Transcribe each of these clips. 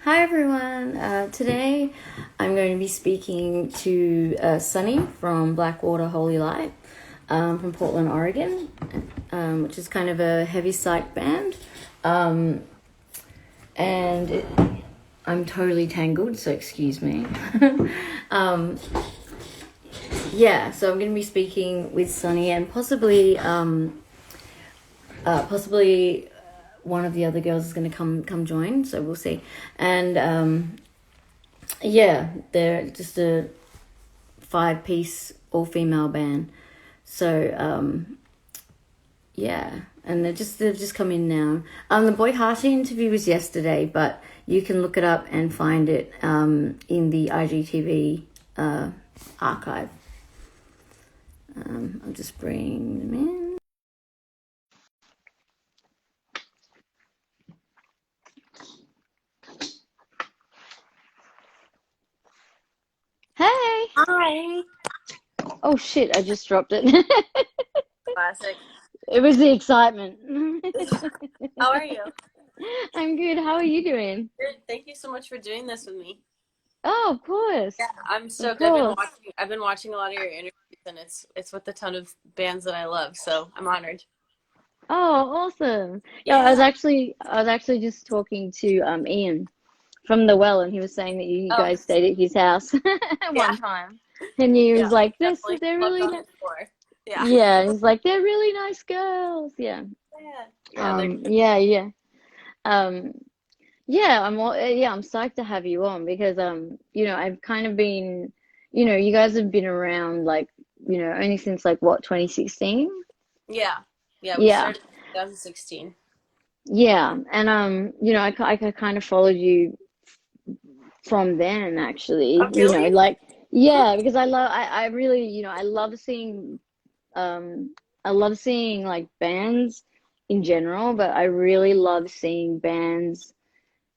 Hi everyone. Today I'm going to be speaking to Sunny from Blackwater Holylight from Portland, Oregon, which is kind of a heavy psych band. Um, and I'm totally tangled, so excuse me. um, yeah, so I'm going to be speaking with Sunny and possibly one of the other girls is going to come join, so we'll see. And yeah, they're just a 5-piece all-female band. So yeah, and they've just come in now. The Boy Harty interview was yesterday, but you can look it up and find it in the IGTV archive. I'll just bring them in. Hey! Hi. Oh shit! I just dropped it. Classic. It was the excitement. How are you? I'm good. How are you doing? Good. Thank you so much for doing this with me. Oh, of course. Yeah, I'm Of stoked. course. I've been watching a lot of your interviews, and it's with a ton of bands that I love, so I'm honored. Oh, awesome. Yeah, Yeah. I was actually just talking to Ian from the Well, and he was saying that you Oh, guys stayed at his house yeah. one time. And he Yeah. was like, Definitely they're slept really on nice. his floor. Yeah. Yeah, he's like, they're really nice girls. Yeah. Yeah. Yeah, they're good. Yeah, yeah. Um yeah, I'm psyched to have you on because I've kind of been, you guys have been around like, only since like what, 2016? Yeah. Yeah, we Yeah. started in 2016. Yeah, and I kind of followed you from then actually, Oh, really? like yeah, because I really, um I love seeing like bands in general, but I really love seeing bands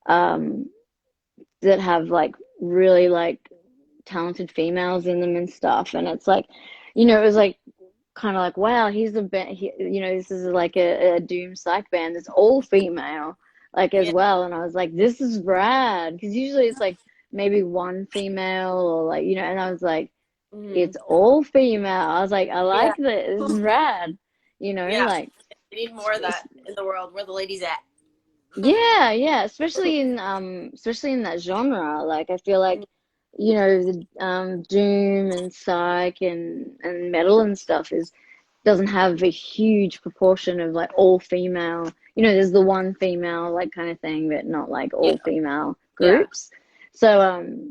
um that have like really like talented females in them and stuff, and it's like, it was like kind of like, wow, he's a band, this is like a doom psych band that's all female, like as Yeah. well. And I was like, this is rad, because usually it's like maybe one female or like, and I was like, Hmm. it's all female. I was like, I Yeah. like this. This is rad, Yeah. like, We need more of that in the world. Where the ladies at? yeah, yeah, especially in that genre. Like I feel like, the doom and psych and metal and stuff is doesn't have a huge proportion of like all female. There's the one female like kind of thing, but not like Yeah. all female Yeah. groups. So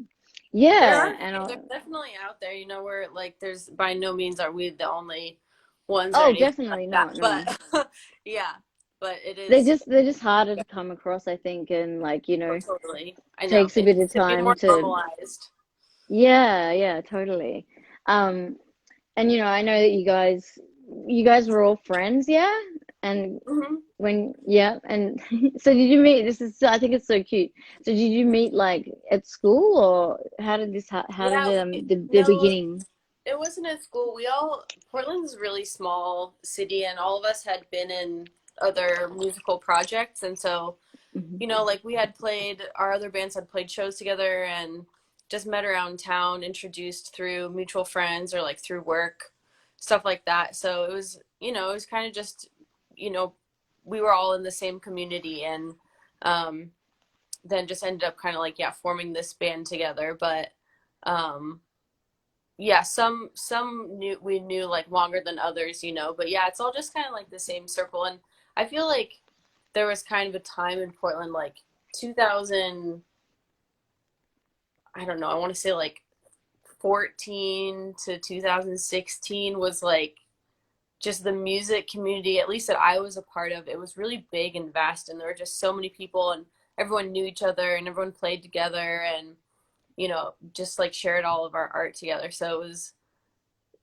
There yeah, are, and they're definitely out there, where like there's by no means are we the only ones or oh, anything like definitely that. not. No, But yeah, but it they're is just they're just harder to come across, I think, and like totally. I know takes a it bit of needs to be time more to. normalized. Yeah, yeah, totally. Um, and I know that you guys were all friends, yeah? And Hmm. yeah, and so did you meet, I think it's so cute. So did you meet like at school, or how did Yeah, the no, beginning? it wasn't at school. Portland's a really small city, and all of us had been in other musical projects, and so Mhm. like our other bands had played shows together and just met around town, introduced through mutual friends or like through work, stuff like that. So it was kind of just, you know, we were all in the same community and um, then just ended up kind of like, yeah, forming this band together. But um, yeah, some we knew like longer than others, but yeah, it's all just kind of like the same circle. And I feel like there was kind of a time in Portland like 2000, I don't know, I want to say like 14 to 2016 was like just the music community, at least that I was a part of. It was really big and vast, and there were just so many people, and everyone knew each other, and everyone played together, and just like shared all of our art together. So it was,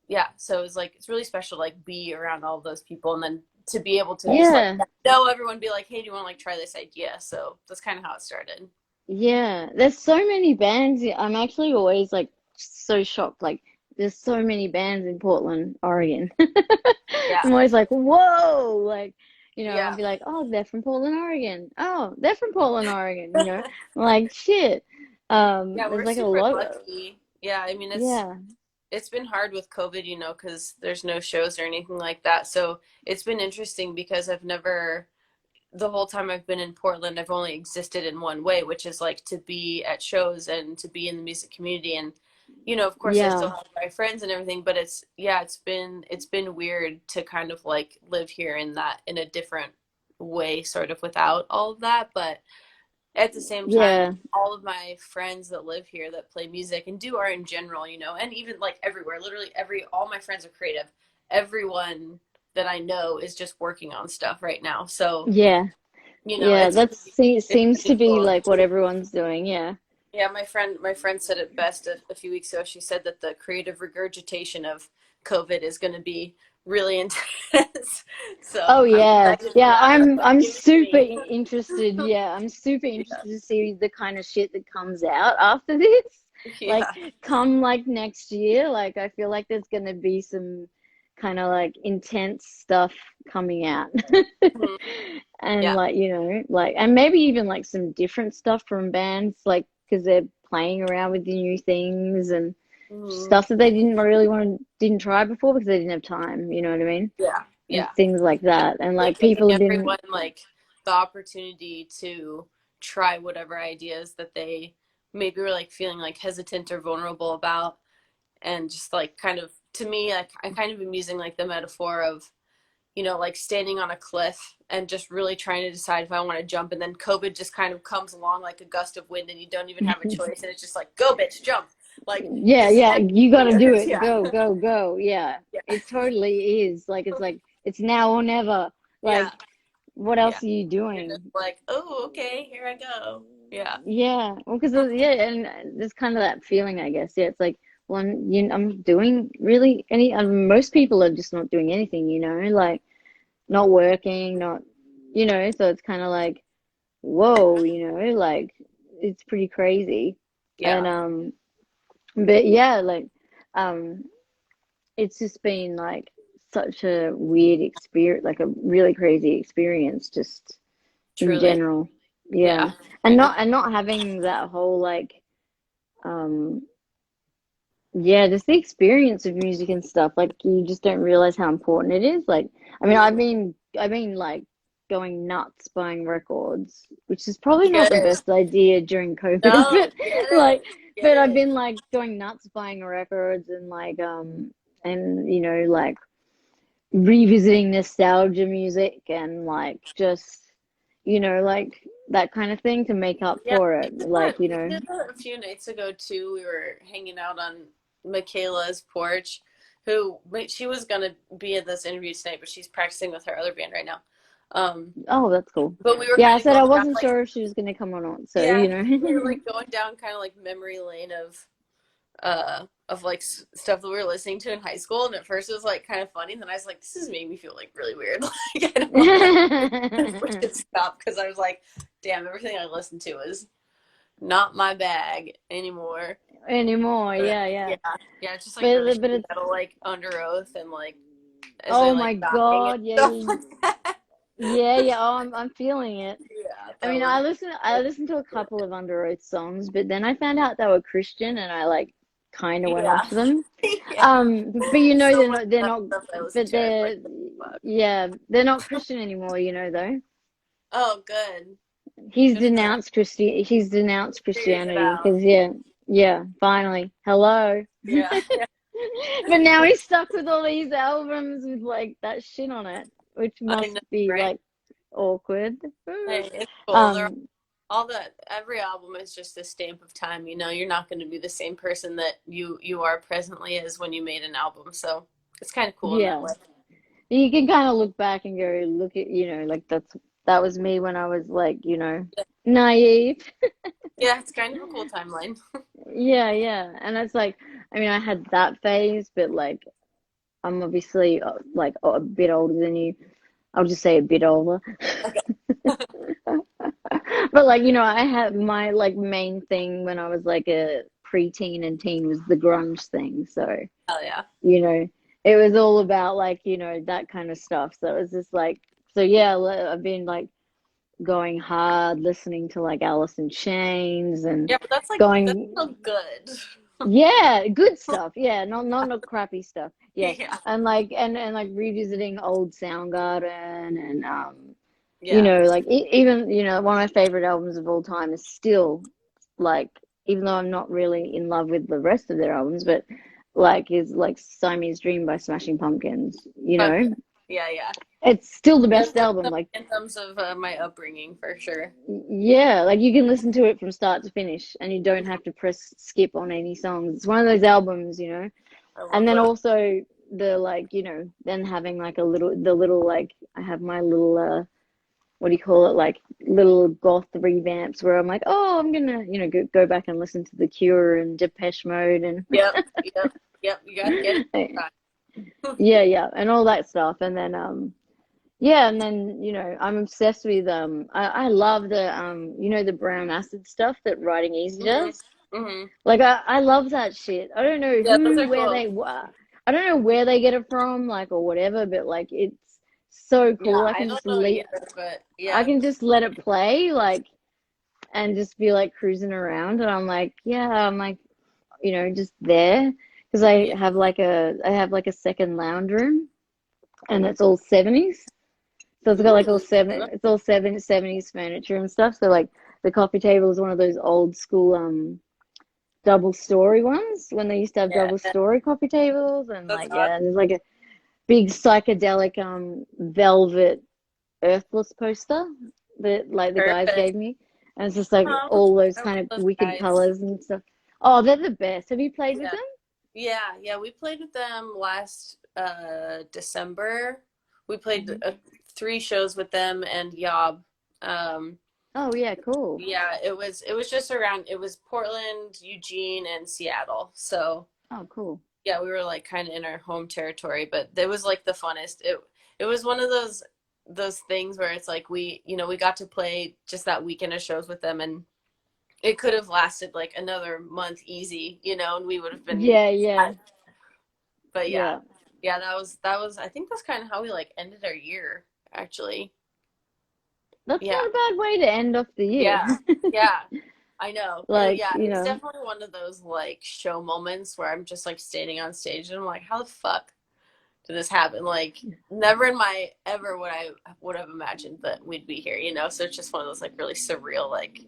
yeah, so it was like it's really special to like be around all of those people, and then to be able to just like Yeah, know everyone, be like, hey, do you want to like try this idea? So that's kind of how it started. yeah. There's so many bands. I'm actually always like so shocked. Like there's so many bands in Portland, Oregon. Yeah. I'm always like, whoa, like, I'll Yeah. be like, oh, they're from Portland, Oregon. Oh, they're from Portland, Oregon. I'm like, shit. Yeah, There's we're like a super lot of, lucky. Yeah, I mean yeah, it's been hard with COVID, because there's no shows or anything like that. So it's been interesting because I've never the whole time I've been in Portland, I've only existed in one way, which is like to be at shows and to be in the music community. And, of course I yeah, still have my friends and everything, but it's been weird to kind of like live here in a different way, sort of without all of that. But at the same time, yeah, all of my friends that live here that play music and do art in general, and even like everywhere, literally all my friends are creative. Everyone that I know is just working on stuff right now. So, yeah, yeah. it's it's Seems to pretty be cool. like what everyone's doing. Yeah, Yeah, my friend said it best a few weeks ago. She said that the creative regurgitation of COVID is going to be really intense. oh So I'm yeah, excited for yeah. that. That's like I'm news to super me. interested. Yeah, I'm super Yeah, interested to see the kind of shit that comes out after this. Like, yeah, come like next year, like I feel like there's gonna be some kind of like intense stuff coming out. mhm, And yeah, like, like, and maybe even like some different stuff from bands, like, because they're playing around with the new things and mhm, stuff that they didn't try before because they didn't have time, you know what I mean? yeah, And yeah. things like And that. And really like giving people didn't, everyone like the opportunity to try whatever ideas that they maybe were like feeling like hesitant or vulnerable about, and just like kind of to me, like I kind of am using like the metaphor of like standing on a cliff and just really trying to decide if I want to jump, and then COVID just kind of comes along like a gust of wind, and you don't even have a choice, and it's just like go, bitch, jump. Like yeah, this is yeah, you got to do it. yeah, Go, go, go. Yeah, yeah, it totally is. Like, it's now or never. yeah, Like, what yeah. else are you You're just doing? like, oh, okay, here I go. Yeah, Yeah, well, because yeah, and there's kind of that feeling, I guess. Yeah, it's like, well, I'm doing really most people are just not doing anything, like not working, not, so it's kind of like, whoa, like it's pretty crazy. And yeah, but yeah, like um, it's just been like such a weird experience, like a really crazy experience, just in truly, general. Yeah, yeah, and not having that whole like um yeah, just the experience of music and stuff. Like you just don't realize how important it is. Like, I mean, mm, I've been like going nuts buying records, which is probably not the good. best idea during COVID, No, but get like, it, get but I've it. been like going nuts buying records and like and like revisiting nostalgia music and like just like that kind of thing to make up Yeah, for it. Like, we did that a few nights ago too. We were hanging out on Michaela's porch, who she was gonna be in this interview tonight, but she's practicing with her other band right now. Um, oh, that's cool. but we were Yeah, I kind of said I going down wasn't like, sure if she was going to come or not. So, yeah, we were like going down kind of like memory lane of like stuff that we were listening to in high school, and at first it was like kind of funny, and then I was like, this is making me feel like really weird. Like I don't know if we should stop, because I was like, damn, everything I listened to is not my bag anymore. anymore. But Yeah, yeah, yeah. yeah, it's just like really But heavy it's, metal, like Under Oath, and like as they're oh like my dying and God. Yeah, stuff yeah, like that. yeah, yeah. Oh, I'm feeling it. Yeah, I that mean, was I listened to a couple of Under Oath songs, but then I found out they were Christian and I like kind of went yeah, off them. yeah. But So much they're of that not, stuff I listened but to, I was like, they're, what the fuck? yeah, they're not Christian anymore, though. Oh, good, good for them. He's denounced Figuring it Christianity out. because yeah, yeah, finally. Hello. Yeah, yeah. But now he's stuck with all these albums with like that shit on it, which I must know, be right? like awkward. Hey, it's cool. They're Um, all that. Every album is just a stamp of time. You're not going to be the same person that you are presently as when you made an album. So it's kind of cool in that yeah. way. You can kind of look back and go, look at, like that was me when I was like, naive. Yeah, it's kind of a cool timeline. Yeah, yeah. And it's like, I mean, I had that phase, but like I'm obviously like a bit older than you. I'll just say a bit older. Okay. But like, I had my like main thing when I was like a preteen and teen was the grunge thing. So, Hell yeah. you know, it was all about like, that kind of stuff. So it was just like So yeah, I've been like going hard, listening to like Alice in Chains and Yeah, but that's going, so good. yeah, good stuff. Yeah, not no crappy stuff. Yeah, Yeah. and like and like revisiting old Soundgarden and you Yeah. know, like even one of my favorite albums of all time is still like, even though I'm not really in love with the rest of their albums, but like is like Siamese Dream by Smashing Pumpkins. You Okay. know, Yeah, yeah. it's still the That's best like album. the Like, anthems of my upbringing for sure. yeah, like you can listen to it from start to finish, and you don't have to press skip on any songs. It's one of those albums, you know. I And love then those. also the like, then having like the little like I have my little what do you call it, like little goth revamps where I'm like, oh, I'm gonna go back and listen to The Cure and Depeche Mode and Yep, yep, yep. You gotta get it right. yeah, yeah, and all that stuff. And then yeah, and then I'm obsessed with I love the the brown acid stuff that Writing Easy hmm does. hmm Like I love that shit. I don't know Yeah, those are where cool. they I don't know where they get it from, like, or whatever, but like it's so Yeah, cool. I don't know either, but I yeah, can just let it play, like, and just be like cruising around, and I'm like, yeah, I'm like, just there because yeah. I have like a second lounge room, and it's all 70s. So it's got like Ooh, it's all 70s furniture and stuff. So like the coffee table is one of those old school double story ones when they used to have yeah, double story coffee tables, and that's like, awesome. yeah, there's like a big psychedelic velvet Earthless poster that like the guys Perfect. gave me, and it's just like Um, all those I love kind of those wicked guys. colors and stuff. Oh, they're the best. Have you played with Yeah, them? yeah, yeah. We played with them last December. We played Mhm. 3 shows with them and Yob. Um, Oh yeah, cool. yeah, it was just around. It was Portland, Eugene, and Seattle. So Oh cool. yeah, we were like kind of in our home territory, but it was like the funnest. It was one of those things where it's like we got to play just that weekend of shows with them, and it could have lasted like another month easy, and we would have been. Yeah, yeah, But yeah, yeah. yeah, that was. I think that's kind of how we like ended our year, actually. That's Yeah, not a bad way to end off the year. yeah, yeah. I know. Like, Yeah, it was definitely one of those like show moments where I'm just like standing on stage and I'm like, how the fuck did this happen? Like, never in my ever would have imagined that we'd be here. So it's just one of those like really surreal, like,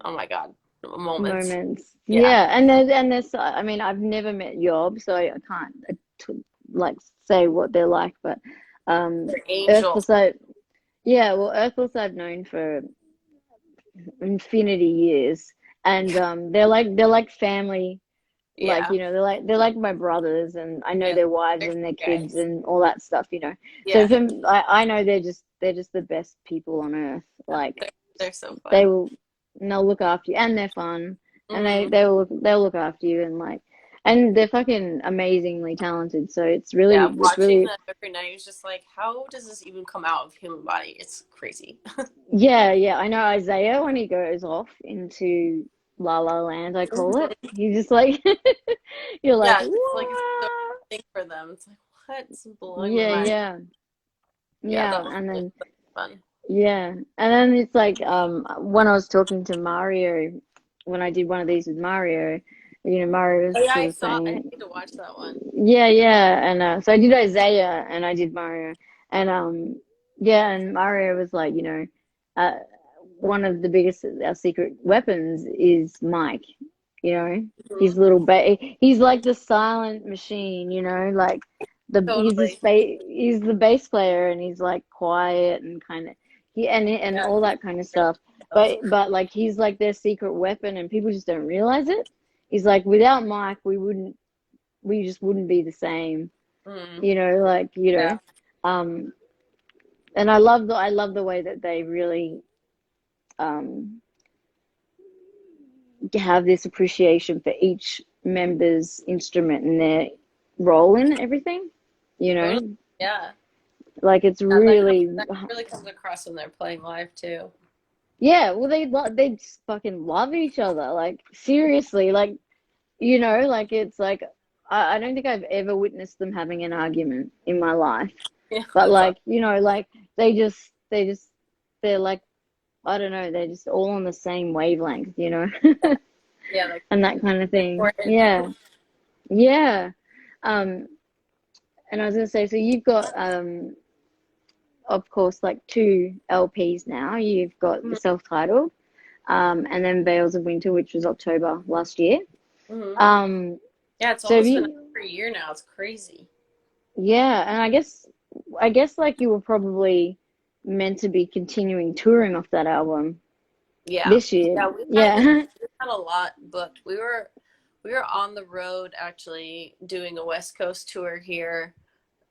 oh my god, moments. moments. Yeah, Yeah, and there's I mean, I've never met Yob, so I can't like say what they're like, but um they're angels. Earthless I yeah, well, Earthless I've known for infinity years, and they're like family, like, Yeah, they're like my brothers, and I know yeah, their wives they're and their good kids guys. and all that stuff. So Yeah, I know they're just the best people on earth. Like, they're so they fun. will and they'll look after you, and they're fun, and hmm they'll look after you, and like, and they're fucking amazingly talented. So Yeah, it's watching really them every night is just like, how does this even come out of human body? It's crazy. yeah, yeah. I know Isaiah when he goes off into La La Land, I call it. He's just like you're like, Yeah, it's like it's so what? big for them. It's like what? It's blowing my Yeah, mind. yeah, Yeah, yeah. And it's then fun. yeah, and then it's like when I was talking to Mario, when I did one of these with Mario, Mario Oh was yeah, sort I of saw. I saying, need to watch that one. yeah, yeah, and so I did Isaiah and I did Mario, and yeah, and Mario was like, uh, one of the biggest our secret weapons is Mike. hmm He's like the silent machine. Like Totally. he's the bass player, and he's like quiet and kind of and Yeah. all that kind of Yeah. stuff. But like he's like their secret weapon, and people just don't realize it. He's like, without Mike, we just wouldn't be the same. Mm. Like, Yeah. um, and I love the way that they really um have this appreciation for each member's instrument and their role in everything. You Totally. know, Yeah. like it's Yeah. really, That really comes across when they're playing live too. yeah. Well, they just fucking love each other. Like, seriously, like, like it's like I don't think I've ever witnessed them having an argument in my life. Yeah, But that's all. like, like they're like, I don't know, they're just all on the same wavelength, Yeah, like and that kind of thing. important. Yeah. Yeah. Um, and I was gonna say, so you've got of course like two LPs now. You've got the self-titled, and then Veils of Winter, which was October last year. Mm-hmm. Um, Yeah, it's so have almost been you, over a year now. It's crazy. yeah, and I guess like you were probably meant to be continuing touring off that album Yeah. this year. Yeah, Yeah. we had a lot booked. We were on the road actually doing a West Coast tour here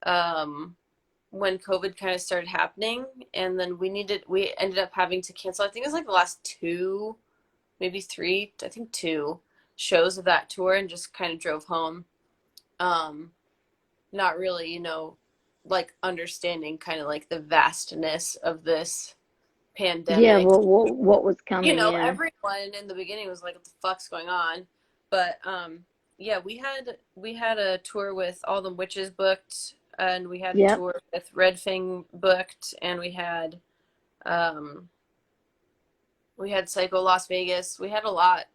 um when COVID kind of started happening, and then we ended up having to cancel. I think it was like the last two, maybe three, I think two shows of that tour, and just kind of drove home. Um Not really, like understanding kind of like the vastness of this Yeah, pandemic. what was coming, yeah. Everyone in the beginning was like, what the fuck's going on? But yeah, we had a tour with All the Witches booked, and we had a Yep, tour with Red Fang booked, and um we had Psycho Las Vegas. We had a lot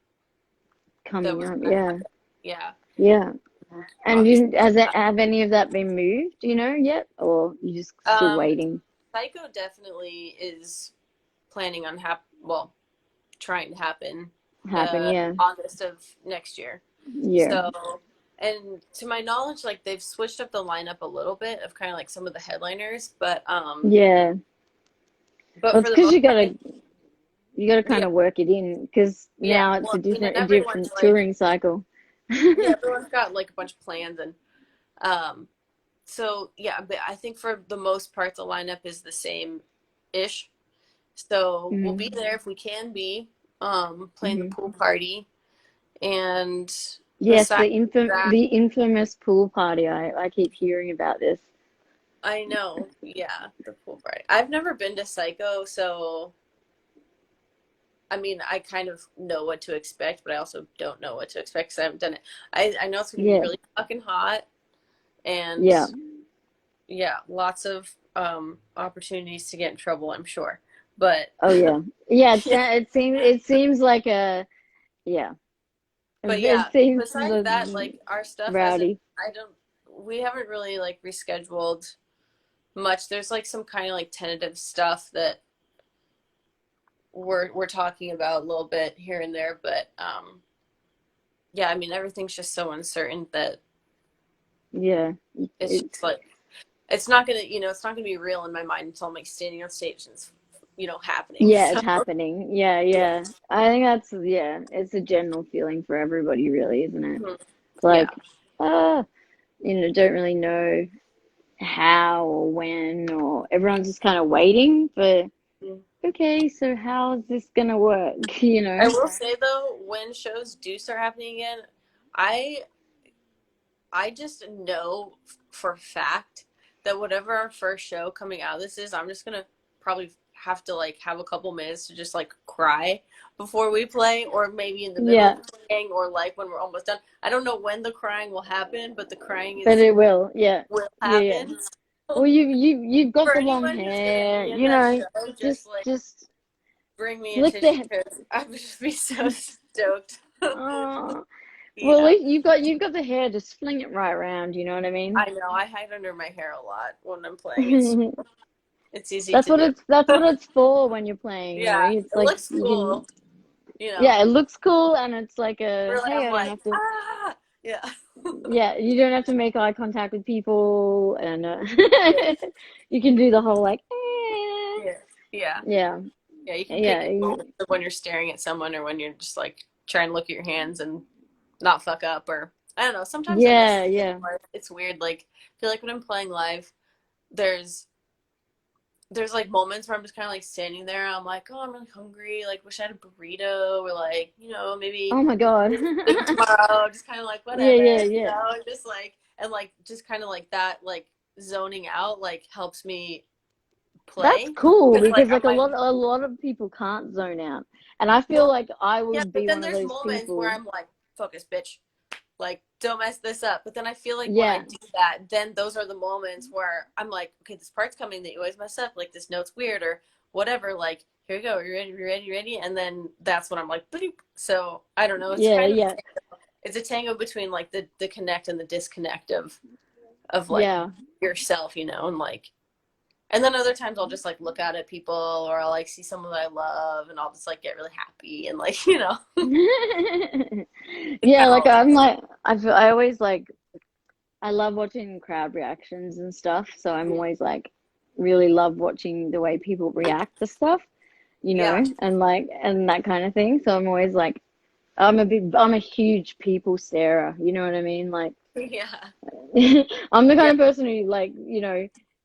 that coming was up, gonna yeah. happen. Yeah. Yeah. And Obviously. have any of that been moved, yet? Or you just still Um waiting Psycho definitely is planning on trying to happen to happen? Yeah. August of next year. Yeah. So, and to my knowledge, like they've switched up the lineup a little bit of kind of like some of the headliners, Yeah. but Well, for it's the because most part, you got to kind yeah, of work it in because yeah. now it's Well, I mean, and a everyone's different like, touring cycle. yeah, everyone's got like a bunch of plans, and um, so yeah, but I think for the most part, the lineup is the same ish. So we'll be Hmm. there if we can be, playing the Hmm. pool party, and Yes, aside from that, the infamous pool party. I keep hearing about this. I know, yeah, the pool party. I've never been to Psycho, so I mean, I kind of know what to expect, but I also don't know what to expect because I haven't done it. I know it's going to be Yeah. really fucking hot, and Yeah. yeah, lots of opportunities to get in trouble, I'm sure. But Oh yeah. Yeah, yeah, it seems like a yeah. but It yeah, seems besides that, like our stuff hasn't. rowdy. I don't. We haven't really like rescheduled much. There's like some kind of like tentative stuff that we're talking about a little bit here and there, but yeah, I mean everything's just so uncertain that Yeah. it's It, just like it's not gonna it's not gonna be real in my mind until I'm like standing on stage and it's happening. yeah, So it's happening. Yeah, yeah. yeah. I think it's a general feeling for everybody, really, isn't it? Mhm. It's Yeah. like, uh, don't really know how or when, or everyone's just kind of waiting for, Mm. okay, so how is this gonna work? I will say though, when shows do start happening again, I I just know for a fact that whatever our first show coming out of this is, I'm just gonna probably have to like have a couple minutes to just like cry before we play, or maybe in the middle Yeah, of playing, or like when we're almost done. I don't know when the crying will happen, but the crying but is it will. Yeah, will yeah, yeah. happen. Well, you've got For the long anyone who's gonna hair, be at that show, just like just bring me a flick tissue the. because I would just be so stoked. Oh, well, at Yeah, least you've got the hair. Just fling it right around. You know what I mean? I know. I hide under my hair a lot when I'm playing. It's easy to do. That's what it's for when you're playing. Yeah, It's it like looks you can. cool. You know, Yeah, it looks cool, and it's like a really, hey, I'm I don't like have to. ah, yeah, Yeah, you don't have to make eye contact with people, and yeah, you can do the whole like, yeah, yeah, yeah, yeah. You can pick yeah, your moments of when you're staring at someone, or when you're just like trying to look at your hands and not fuck up, or I don't know. Sometimes I miss yeah, it. yeah. It's weird. Like I feel like when I'm playing live, there's there's like moments where I'm just kind of like standing there. I'm like, oh, I'm really hungry. Like, wish I had a burrito, or like, maybe Oh my God. sleep tomorrow. Just kind of like Yeah, whatever, yeah, yeah. just like and like just kind of like that, like zoning out, like helps me That's play cool because like because I'm like like, a lot of people can't zone out, and I feel well, like I yeah, would but be then one of there's those moments where people. I'm like, focus, bitch. like, don't mess this up. But then I feel like when I Yeah. do that, then those are the moments where I'm like, okay, this part's coming that you always mess up. Like, this note's weird or whatever. Like, here we go. You ready? You ready? You ready? And then that's when I'm like, bloop. So I don't know. It's Yeah. kind of, Yeah. it's a tango between like the connect and the disconnect of like Yeah. yourself, and like, and then other times I'll just like look out at people, or I'll like see someone that I love and I'll just like get really happy and like, it's Yeah, kind of like all I'm like I always like I love watching crowd reactions and stuff, so I'm always like really love watching the way people react to stuff, yeah. and like and that kind of thing. So I'm always like I'm a huge people starer, you know what I mean? Like Yeah. I'm the kind Yeah. of person who like,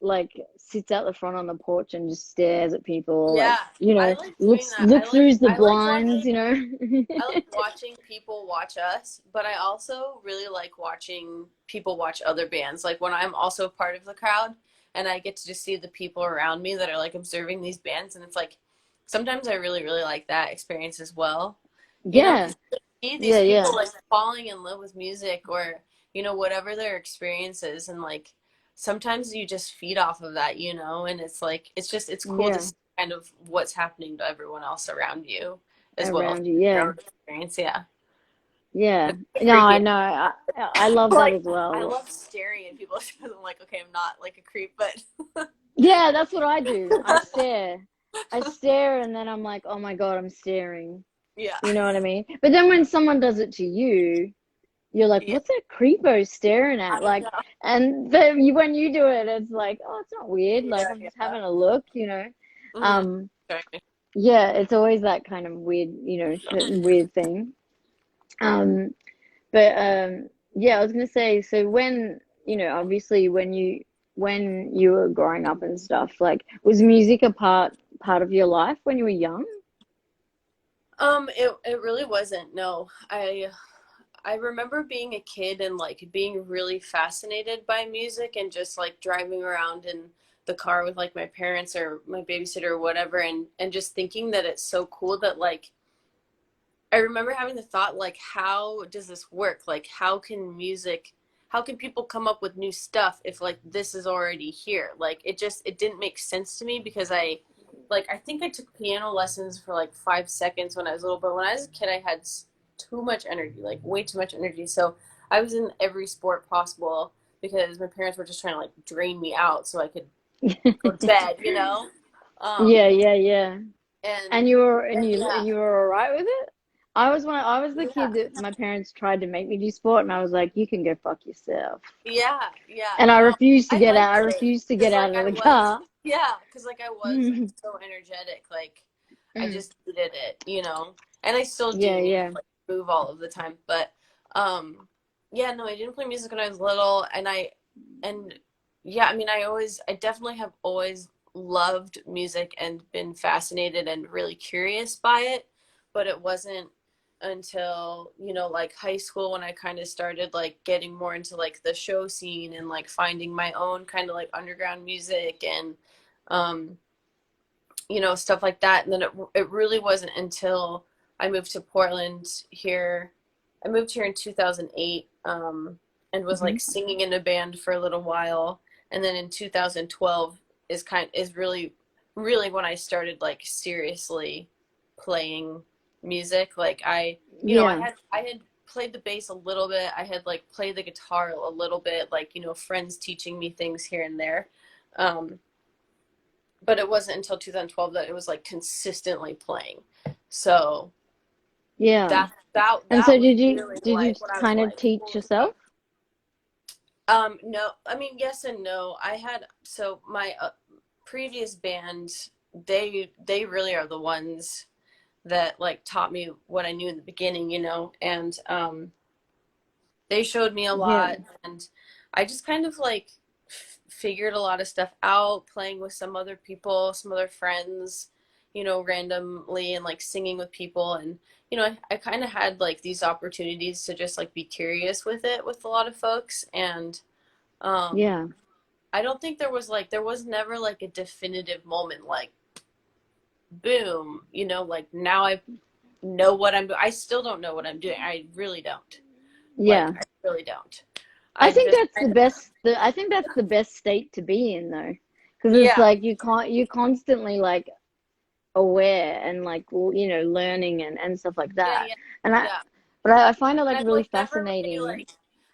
like sits out the front on the porch and just stares at people, like, Yeah. I like doing that. look through the I like blinds, watching you know? I like watching people watch us, but I also really like watching people watch other bands. Like when I'm also part of the crowd and I get to just see the people around me that are like observing these bands, and it's like sometimes I really, really like that experience as well. Yeah, Because you see these yeah, people yeah, like falling in love with music, or, whatever their experience is. And like sometimes you just feed off of that, and it's like, it's cool to yeah, see kind of what's happening to everyone else around you as well as around you, your yeah, own experience. Yeah. yeah. It's No, I freaky. know. I love that Like, as I well. love staring at people. I'm like, okay, I'm not like a creep, but Yeah, that's what I do. I stare, and then I'm like, oh my God, I'm staring. yeah. You know what I mean? But then when someone does it to you, you're like, Yeah. what's that creepo staring at? I Like, know. and then when you do it, it's like, oh, it's not weird. Like, Yeah. I'm just Yeah. having a look, you know. Mm-hmm. Um, Sorry. yeah, it's always that kind of weird, weird thing. Um, but yeah, I was gonna say, so when, obviously when you were growing up and stuff, like, was music a part of your life when you were young? It really wasn't. No. I remember being a kid and like being really fascinated by music and just like driving around in the car with like my parents or my babysitter or whatever, and just thinking that it's so cool that like I remember having the thought like, how does this work? Like how can people come up with new stuff if like this is already here? Like it didn't make sense to me, because I think I took piano lessons for like 5 seconds when I was little, but when I was a kid I had too much energy, like way too much energy. So I was in every sport possible because my parents were just trying to like drain me out so I could go to bed. Yeah, Um yeah, yeah. and And you were and yeah, you were all right with it? I was the yeah. kid that my parents tried to make me do sport, and I was like, you can go fuck yourself. Yeah, yeah. And I No, refused to I get out. I liked it refused to because get out like of I the was, car. yeah, because like I was like so energetic. Like I just needed it. And I still Yeah, do need to yeah, like move all of the time. But yeah, no, I didn't play music when I was little, and yeah, I mean, I definitely have always loved music and been fascinated and really curious by it, but it wasn't until, like high school when I kind of started like getting more into like the show scene and like finding my own kind of like underground music and um stuff like that. And then it really wasn't until I moved to Portland here. I moved here in 2008, and was hmm like singing in a band for a little while. And then in 2012 is really really when I started like seriously playing music. Like yeah, I had played the bass a little bit. I had like played the guitar a little bit, like, friends teaching me things here and there. Um, but it wasn't until 2012 that it was like consistently playing. So yeah. And that so was really did you like when I was kind of like, teach holy yourself? crap. No, I mean, yes and no. I had, so my previous band, they really are the ones that like taught me what I knew in the beginning. And they showed me a Yeah, lot, and I just kind of like figured a lot of stuff out playing with some other people, some other friends, randomly, and like singing with people. And I kind of had like these opportunities to just like be curious with it with a lot of folks. And um yeah, I don't think there was never like a definitive moment like boom, like now I know what I'm doing. I still don't know what I'm doing. I really don't. Yeah. I really don't. I I think just that's the kind of, best. I think that's the best state to be in, though, because it's yeah, like you're constantly like aware and like learning and stuff like yeah, that. yeah, And yeah. I find it like I've really like never really fascinating. like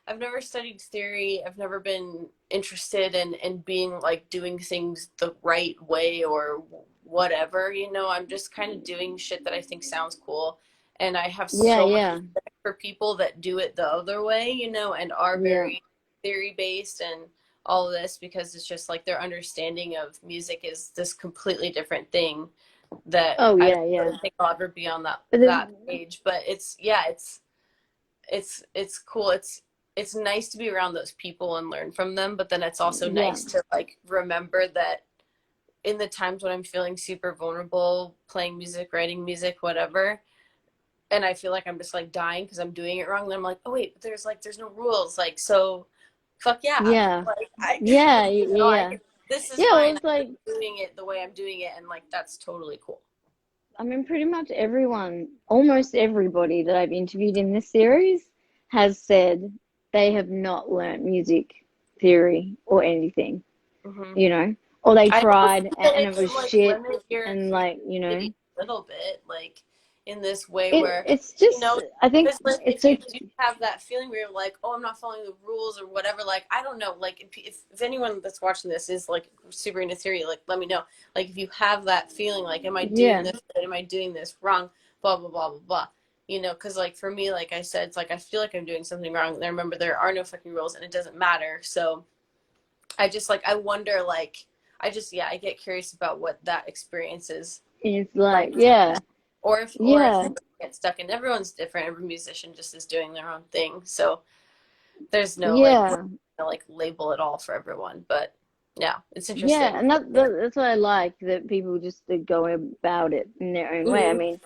I've never studied theory. I've never been interested in being like doing things the right way or whatever, you know. I'm just kind of doing shit that I think sounds cool. And I have Yeah, so much yeah, respect for people that do it the other way, you know, and are yeah. very theory based and all of this because it's just like their understanding of music is this completely different thing that Oh I don't yeah, yeah. really think I'll ever be on But that then, page. But it's cool. It's nice to be around those people and learn from them, but then it's also yeah, nice to like remember that in the times when I'm feeling super vulnerable, playing music, writing music, whatever, and I feel like I'm just like dying because I'm doing it wrong, then I'm like, oh wait, but there's no rules. Like so fuck yeah. yeah, Like I yeah, you know, I yeah. can this is Yeah, well, fine. it's like, I'm doing it the way I'm doing it and like that's totally cool. I mean, pretty much everyone, almost everybody that I've interviewed in this series has said they have not learnt music theory or anything, Hmm. you know, or they I almost tried feel and like it was it like shit, limit your and like, creativity a little bit, like in this way it where it's you know, just, I think because like it's if you so, do have that feeling where you're like, oh, I'm not following the rules or whatever, like I don't know, like if anyone that's watching this is like super into theory, like let me know. Like if you have that feeling, like, am I doing yeah, this right? Am I doing this wrong? Blah blah blah blah blah. You know, because like for me, like I said, it's like I feel like I'm doing something wrong, and I remember there are no fucking rules, and it doesn't matter. So I just like I wonder like I just yeah I get curious about what that experience is it's like, like for them. yeah, Or if yeah, they get stuck and everyone's different, every musician just is doing their own thing, so there's no like yeah. like label at all for everyone, but yeah, it's Yeah, interesting. and that's what I like, that people just go about it in their own way. I Mm-hmm. mean,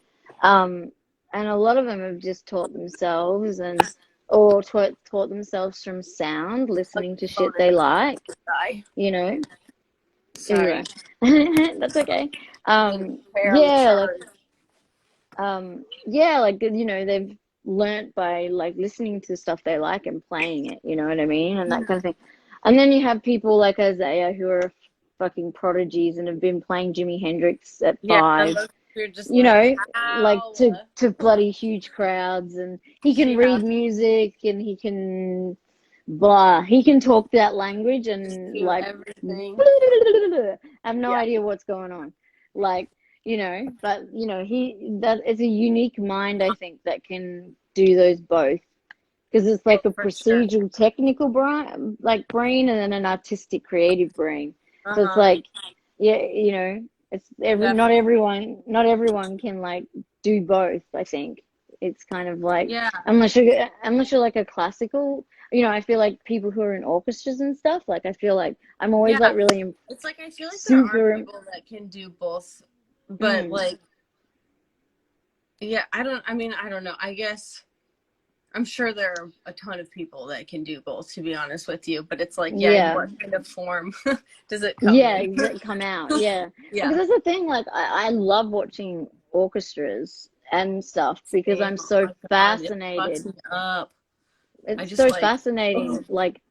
um, and a lot of them have just taught themselves and or taught themselves from sound, Like listening to the phone shit they is about like, to die. you know. Sorry, You're That's okay. the hair on the charger. Yeah, like they've learnt by like listening to stuff they like and playing it, you know what I mean, and that kind of thing. And then you have people like Isaiah who are fucking prodigies and have been playing Jimi Hendrix at Yeah, and 5, those you're just you like know, like how to bloody huge crowds, and he can yeah read music and he can he can talk that language and do like everything. I have no Yeah, idea what's going on. Like, but that it's a unique mind, I think, that can do those both. Because it's oh, like a for sure. procedural technical brain and then an artistic creative brain. So it's Uh-huh. like, yeah, it's Definitely. not everyone can like do both, I think. It's kind of like, Yeah. unless you're like a classical, I feel like people who are in orchestras and stuff, like I feel like I'm always Yeah. like really It's like I feel like there are super people that can do both, but mm, like yeah, I don't know. I guess I'm sure there are a ton of people that can do both, to be honest with you, but it's like yeah, in yeah. what kind of form does it come Yeah, in? come out. Yeah. Yeah. Because that's the thing, like I love watching orchestras and stuff because Same. I'm Oh so my God, it fucks fascinated. me up. I It's just so like fascinating. Like,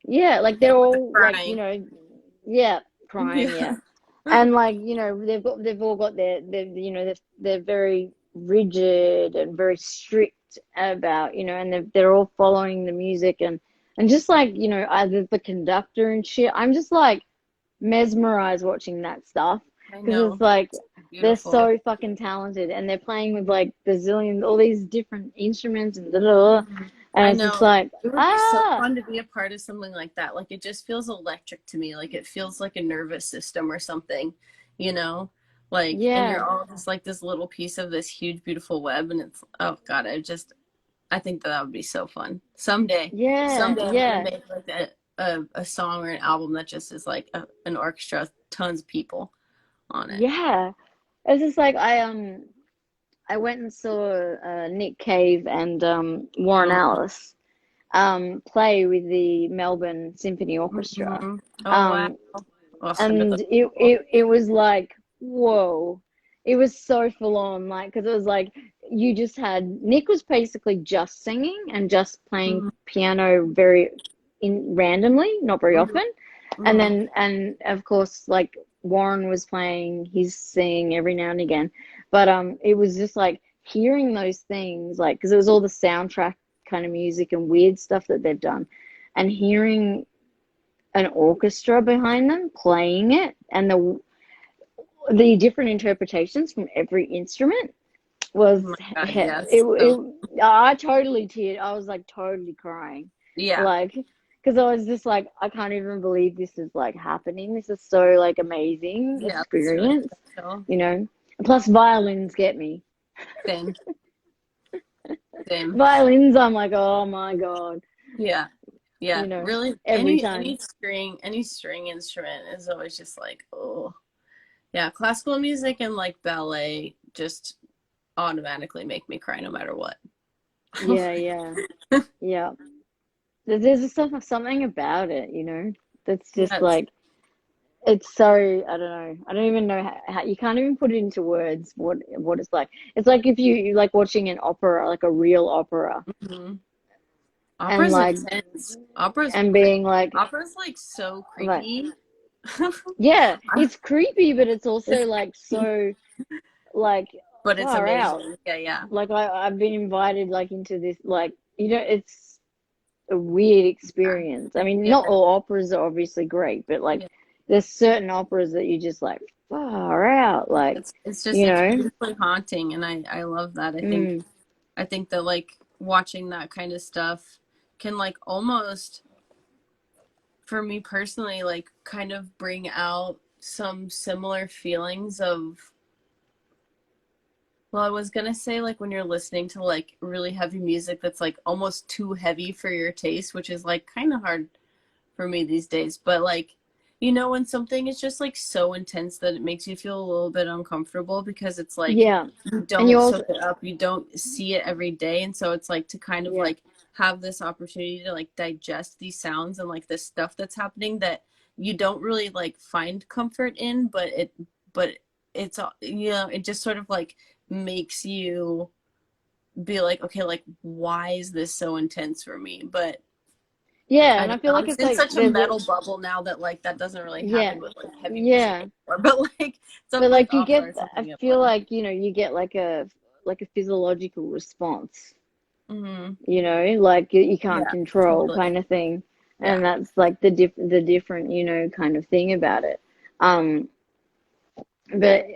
yeah, like they're hit with the all like, crying. yeah, crying, Yeah. yeah. And like, they've all got they're very rigid and very strict about, and they're all following the music and just like, either the conductor and shit. I'm just like mesmerized watching that stuff I because it's know. like they're Beautiful. so fucking talented and they're playing with like bazillion all these different instruments and da, da, da. Mhm. And I it's just know. like It would be so ah fun to be a part of something like that. Like it just feels electric to me. Like it feels like a nervous system or something, you know? Like and yeah, you're all just like this little piece of this huge beautiful web and it's oh God, I think that would be so fun. Someday. yeah, Someday I'm gonna yeah, make like a song or an album that just is like an orchestra, tons of people on it. yeah. It's just like I went and saw Nick Cave and Warren Mm-hmm. Ellis play with the Melbourne Symphony Orchestra. Oh wow. Um, Oh, I bet and that's it, cool. it it was like whoa, it was so full on, like because it was like you just had Nick was basically just singing and just playing Mm-hmm. piano very randomly, not very Mm-hmm. often. And Mm-hmm. then, and of course, like Warren was playing, he's singing every now and again. But it was just like hearing those things, like because it was all the soundtrack kind of music and weird stuff that they've done, and hearing an orchestra behind them playing it, and the different interpretations from every instrument Oh was my God, it, yes. So I totally teared. I was like totally crying, yeah, like because I was just like I can't even believe this is like happening. This is so like amazing yeah, it's really experience, special. you know. Plus violins get me. Same, same. Violins, I'm like, oh my God, Yeah, you yeah. know, Really, every time. any string instrument is always just like, oh, yeah. Classical music and like ballet just automatically make me cry no matter what. Yeah, yeah, yeah. There's just something about it, you know, that's just Yes. like it's so I don't know. I don't even know how you can't even put it into words what it's like. It's like if you like watching an opera, like a real opera, Hmm. and Opera's like intense. and being Opera's like so like creepy. yeah, it's creepy, but it's also like so like But it's far out. amazing. Yeah, yeah. Like I've been invited like into this like you know it's a weird experience. I mean, Yeah, not all operas are obviously great, but like yeah. there's certain operas that you just like far out, like It's just you it's know. beautifully haunting, and I love that. Mm, I think that like watching that kind of stuff can like almost, for me personally, like kind of bring out some similar feelings of, well, I was gonna say like when you're listening to like really heavy music that's like almost too heavy for your taste, which is like kind of hard for me these days. But like, when something is just like so intense that it makes you feel a little bit uncomfortable because it's like yeah, you and you don't also soak it up, you don't see it every day. And so it's like to kind of yeah like have this opportunity to like digest these sounds and like this stuff that's happening that you don't really like find comfort in, but it's, it just sort of like makes you be like, okay, like why is this so intense for me? But yeah, I and I don't feel know. like I'm it's in like such a there's a metal bubble now that like that doesn't really yeah happen with like heavy music yeah, anymore. But like stuff but like like you opera get or I something feel similar. like you get like a physiological response, Hmm. like you can't Yeah, control totally. kind of thing, Yeah. and that's like the different kind of thing about it. Um, but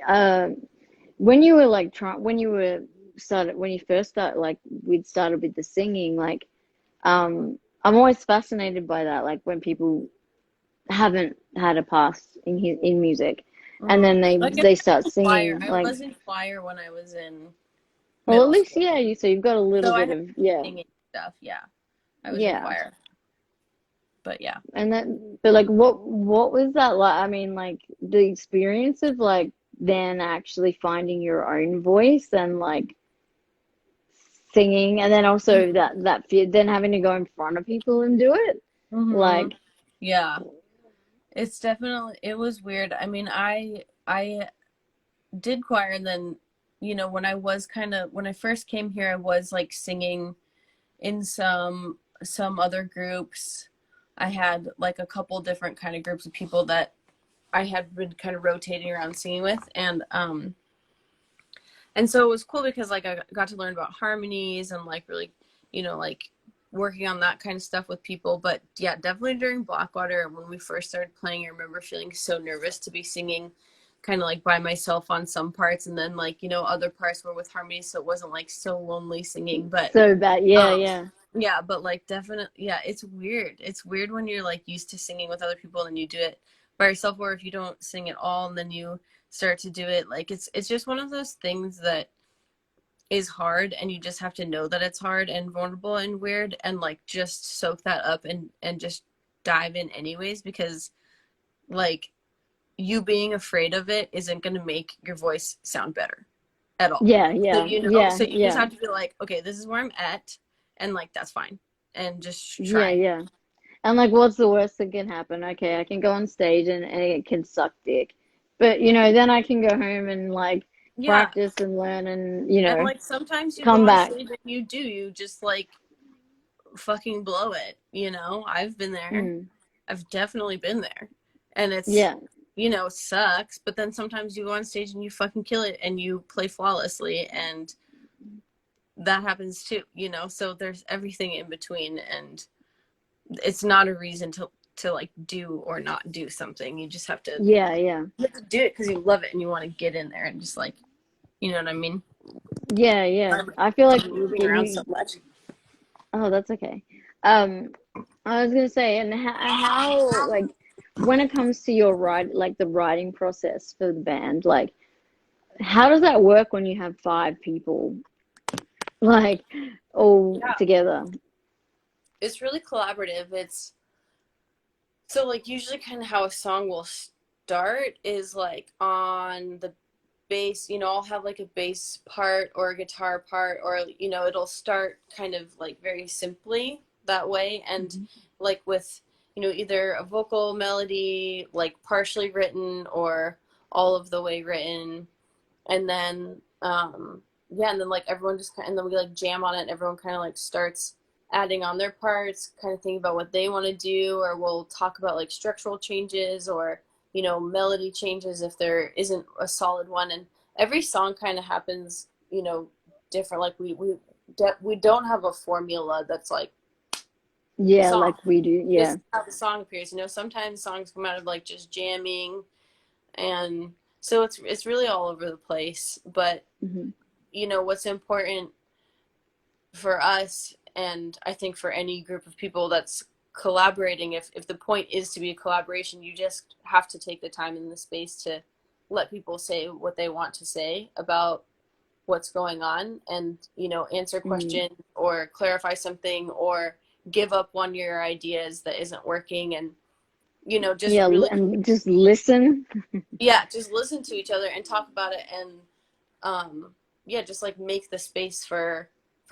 when you were like trying when you were started when you first started like we'd started with the singing like I'm always fascinated by that like when people haven't had a past in music and Hmm. then Like they start choir. singing I like was in choir when I was in well at middle least school. yeah you so you've got a little So I bit had of yeah singing stuff. Yeah. I was in yeah choir. But yeah. and then but like what was that like I mean like the experience of like then actually finding your own voice and like singing and then also that fear then having to go in front of people and do it Hmm. like Yeah. It's definitely, it was weird. I mean, I did choir, and then when I was kind of, when I first came here, I was like singing in some other groups. I had like a couple different kind of groups of people that I had been kind of rotating around singing with, and so it was cool because like I got to learn about harmonies and like really, like working on that kind of stuff with people. But yeah, definitely during Blackwater when we first started playing, I remember feeling so nervous to be singing kind of like by myself on some parts, and then like other parts were with harmonies, so it wasn't like so lonely singing. But so bad yeah um yeah yeah, but like definitely, yeah, it's weird. It's weird when you're like used to singing with other people and you do it by yourself, or if you don't sing at all and then you start to do it, like it's just one of those things that is hard, and you just have to know that it's hard and vulnerable and weird, and like just soak that up and just dive in anyways, because like you being afraid of it isn't going to make your voice sound better at all. yeah So yeah yeah so you just yeah have to be like, okay, this is where I'm at, and like that's fine, and just yeah try. yeah and like what's the worst that can happen okay I can go on stage and it can suck dick but then I can go home and like Yeah. practice and learn and, And like sometimes you go come on back. stage and you just like fucking blow it, you know? I've been there. Mm. I've definitely been there. And it's, Yeah. sucks, but then sometimes you go on stage and you fucking kill it and you play flawlessly, and that happens too, So there's everything in between, and it's not a reason to like do or not do something. You just have to, Yeah. you have to do it because you love it and you want to get in there and just like, you know what I mean? Yeah. I feel like I'm moving around so you. much. Oh, that's okay. I was gonna say, and how like when it comes to your like the writing process for the band, like how does that work when you have 5 people like all Yeah, together? it's really collaborative. It's so like usually kind of how a song will start is like on the bass, I'll have like a bass part or a guitar part, or it'll start kind of like very simply that way, and Mm-hmm. like with either a vocal melody like partially written or all of the way written, and then yeah, and then like everyone just and then we like jam on it, and everyone kind of like starts adding on their parts, kind of thinking about what they want to do, or we'll talk about like structural changes or melody changes if there isn't a solid one. And every song kind of happens different. Like we don't have a formula that's like Yeah, song, like we do. this Yeah. is how the song appears. Sometimes songs come out of like just jamming, and so it's really all over the place. But Mm-hmm. what's important for us, and I think for any group of people that's collaborating, if the point is to be a collaboration, you just have to take the time and the space to let people say what they want to say about what's going on, and answer Mm. questions or clarify something or give up one of your ideas that isn't working, and just Yeah, really, and just listen. yeah, just listen to each other and talk about it, and yeah, just like make the space for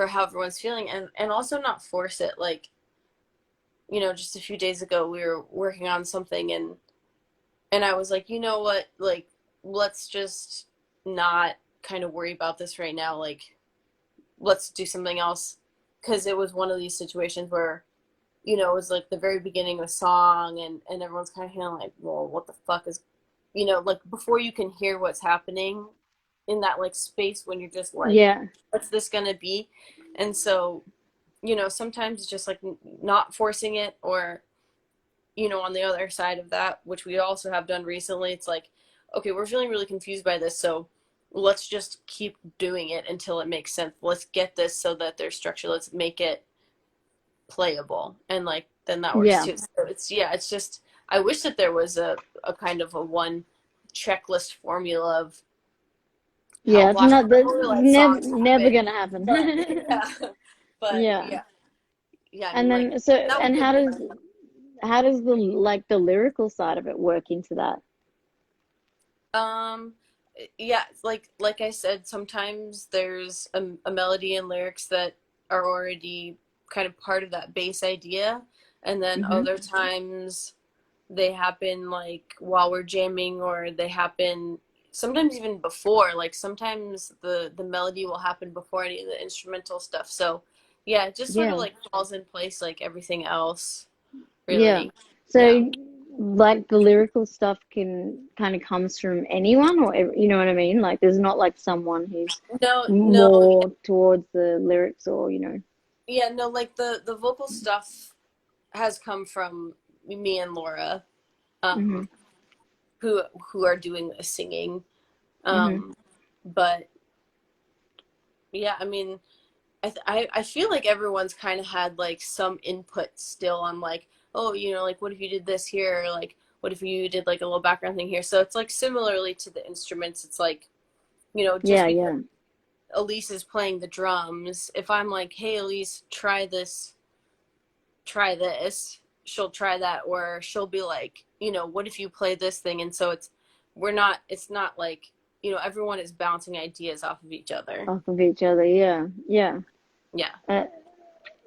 how everyone's feeling, and also not force it. Like just a few days ago we were working on something, and I was like, you know what, like let's just not kind of worry about this right now, like let's do something else, because it was one of these situations where it was like the very beginning of a song, and everyone's kind of like, well, what the fuck is like before you can hear what's happening in that like space when you're just like, Yeah. what's this gonna be? And so sometimes it's just like not forcing it, or on the other side of that, which we also have done recently, it's like, okay, we're feeling really confused by this, so let's just keep doing it until it makes sense. Let's get this so that there's structure, let's make it playable, and like then that works Yeah. too. So it's just, I wish that there was a kind of a one checklist formula of how Yeah, it's not Blackwater the Holylight never songs never happen, gonna happen. but yeah, but Yeah. yeah, I mean, And like then so that would and be a different. how does the like the lyrical side of it work into that? Um, yeah, like I said, sometimes there's a melody and lyrics that are already kind of part of that base idea, and then Mm-hmm. other times they happen like while we're jamming, or they happen sometimes even before. Like sometimes the melody will happen before any of the instrumental stuff. So yeah, it just sort of Yeah. like falls in place like everything else, Yeah. really. Yeah. So like the lyrical stuff can kind of comes from anyone or you know what I mean? Like there's not like someone who's No, no, more towards the lyrics or yeah, no, like the vocal stuff has come from me and Laura, hmm um, who are doing the singing. hmm Um, but yeah, I mean, I feel like everyone's kind of had like some input still on like, oh, like what if you did this here, or like what if you did like a little background thing here. So it's like similarly to the instruments, it's like just Yeah, because yeah. Elise is playing the drums, if I'm like, hey Elise, try this, she'll try that, or she'll be like, what if you play this thing? And so it's not like everyone is bouncing ideas off of each other. Off of each other. Yeah. Yeah. Yeah. Uh,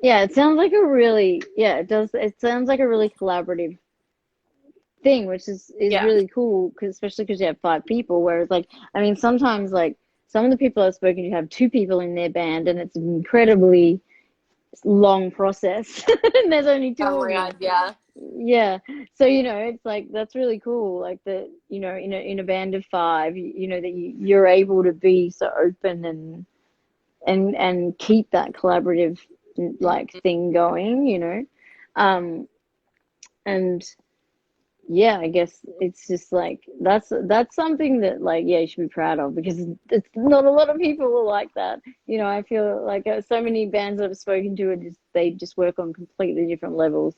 yeah, it sounds like a really yeah, it does it sounds like a really collaborative thing, which is Yeah. really cool, cause especially because you have 5 people. Whereas, like, I mean, sometimes like some of the people I've spoken to have two people in their band, and it's an incredibly long process. And there's only two Oh of my you. God, yeah. Yeah. So, you know, it's like that's really cool. Like that, you know, in a band of five, you know, that you're able to be so open and keep that collaborative like Mhm. thing going, you know. And yeah, I guess it's just like that's something that like yeah, you should be proud of because it's not a lot of people are like that. You know, I feel like so many bands that I've spoken to are just they just work on completely different levels.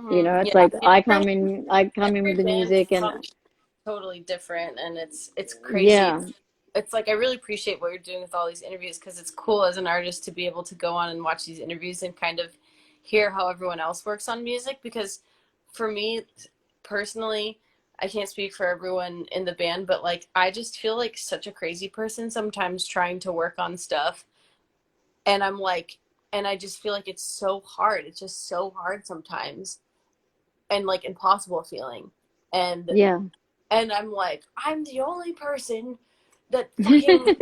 You know, it's Yeah, like I come in with every the band music and functions totally different, and it's crazy. yeah, It's like I really appreciate what you're doing with all these interviews because it's cool as an artist to be able to go on and watch these interviews and kind of hear how everyone else works on music. Because for me personally, I can't speak for everyone in the band, but like I just feel like such a crazy person sometimes trying to work on stuff, and I'm like, and I just feel like it's so hard. It's just so hard sometimes, and like impossible feeling, and yeah. and I'm like, I'm the only person that fucking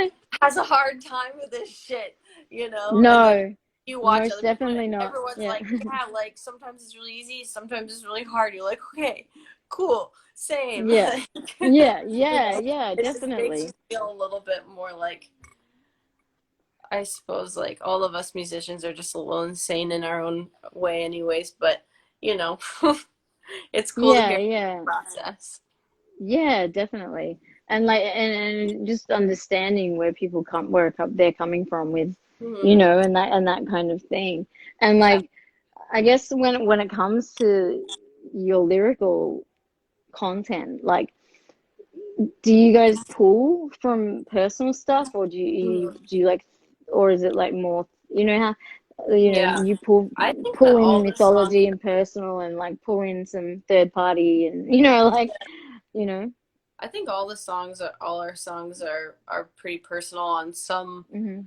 has a hard time with this shit, you know? And then No, you watch most other people and definitely not. everyone's Yeah. like, yeah, like sometimes it's really easy, sometimes it's really hard. You're like, okay, cool, same. Yeah. Yeah, yeah, yeah, It just makes you definitely. feel a little bit more like, I suppose, like all of us musicians are just a little insane in our own way, anyways, but you know, it's cool to Yeah, hear the yeah. process. Yeah, definitely. And like and just understanding where people come where they're coming from with, you Hmm. know, and that kind of thing. And Yeah. like I guess when it comes to your lyrical content, like do you guys pull from personal stuff or Mhm. do you like or is it like more you know how you know Yeah. you I think pull that in all the songs, mythology and personal and like pull in some third party and you know like you know I think all the songs are, all our songs are pretty personal on some, hmm